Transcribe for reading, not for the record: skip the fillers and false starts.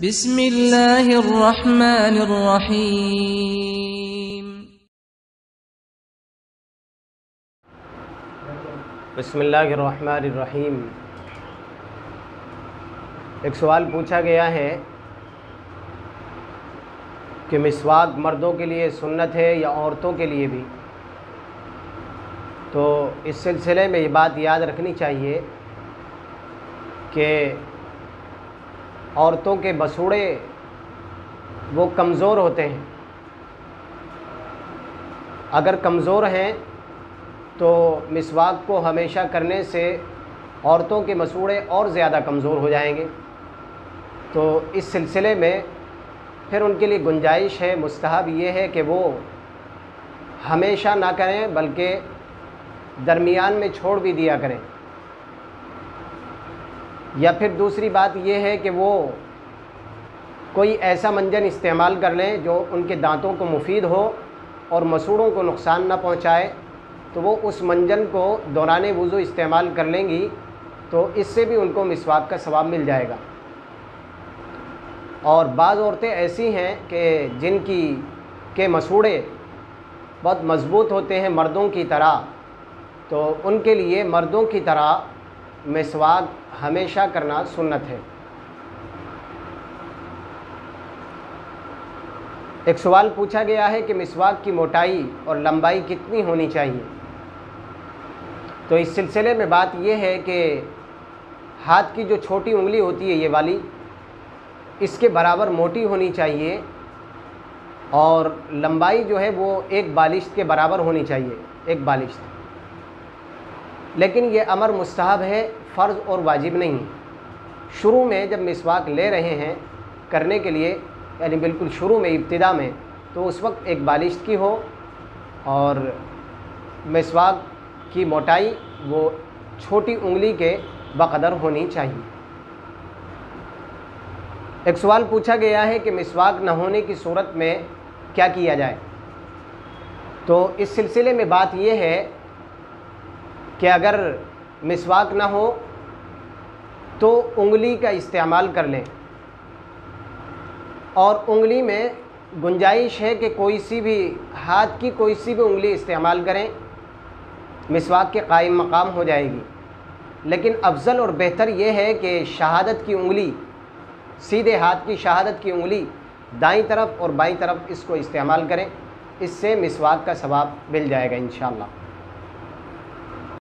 بسم اللہ الرحمن الرحیم۔ بسم اللہ الرحمن الرحیم۔ ایک سوال پوچھا گیا ہے کہ مسواک مردوں کے لیے سنت ہے یا عورتوں کے لیے بھی؟ تو اس سلسلے میں یہ بات یاد رکھنی چاہیے کہ عورتوں کے بسوڑے وہ کمزور ہوتے ہیں۔ اگر کمزور ہیں تو مسواک کو ہمیشہ کرنے سے عورتوں کے مسوڑے اور زیادہ کمزور ہو جائیں گے۔ تو اس سلسلے میں پھر ان کے لیے گنجائش ہے، مستحب یہ ہے کہ وہ ہمیشہ نہ کریں بلکہ درمیان میں چھوڑ بھی دیا کریں، یا پھر دوسری بات یہ ہے کہ وہ کوئی ایسا منجن استعمال کر لیں جو ان کے دانتوں کو مفید ہو اور مسوڑوں کو نقصان نہ پہنچائے، تو وہ اس منجن کو دوران وضو استعمال کر لیں گی تو اس سے بھی ان کو مسواک کا ثواب مل جائے گا۔ اور بعض عورتیں ایسی ہیں کہ جن کے مسوڑے بہت مضبوط ہوتے ہیں مردوں کی طرح، تو ان کے لیے مردوں کی طرح مسواک ہمیشہ کرنا سنت ہے۔ ایک سوال پوچھا گیا ہے کہ مسواک کی موٹائی اور لمبائی کتنی ہونی چاہیے؟ تو اس سلسلے میں بات یہ ہے کہ ہاتھ کی جو چھوٹی انگلی ہوتی ہے یہ والی، اس کے برابر موٹی ہونی چاہیے، اور لمبائی جو ہے وہ ایک بالشت کے برابر ہونی چاہیے، ایک بالشت۔ لیکن یہ امر مستحب ہے، فرض اور واجب نہیں ہے۔ شروع میں جب مسواک لے رہے ہیں کرنے کے لیے، یعنی بالکل شروع میں ابتدا میں، تو اس وقت ایک بالشت کی ہو، اور مسواک کی موٹائی وہ چھوٹی انگلی کے بقدر ہونی چاہیے۔ ایک سوال پوچھا گیا ہے کہ مسواک نہ ہونے کی صورت میں کیا کیا جائے؟ تو اس سلسلے میں بات یہ ہے کہ اگر مسواک نہ ہو تو انگلی کا استعمال کر لیں، اور انگلی میں گنجائش ہے کہ کوئی سی بھی ہاتھ کی کوئی سی بھی انگلی استعمال کریں، مسواک کے قائم مقام ہو جائے گی۔ لیکن افضل اور بہتر یہ ہے کہ شہادت کی انگلی، سیدھے ہاتھ کی شہادت کی انگلی دائیں طرف اور بائیں طرف اس کو استعمال کریں، اس سے مسواک کا ثواب مل جائے گا انشاءاللہ۔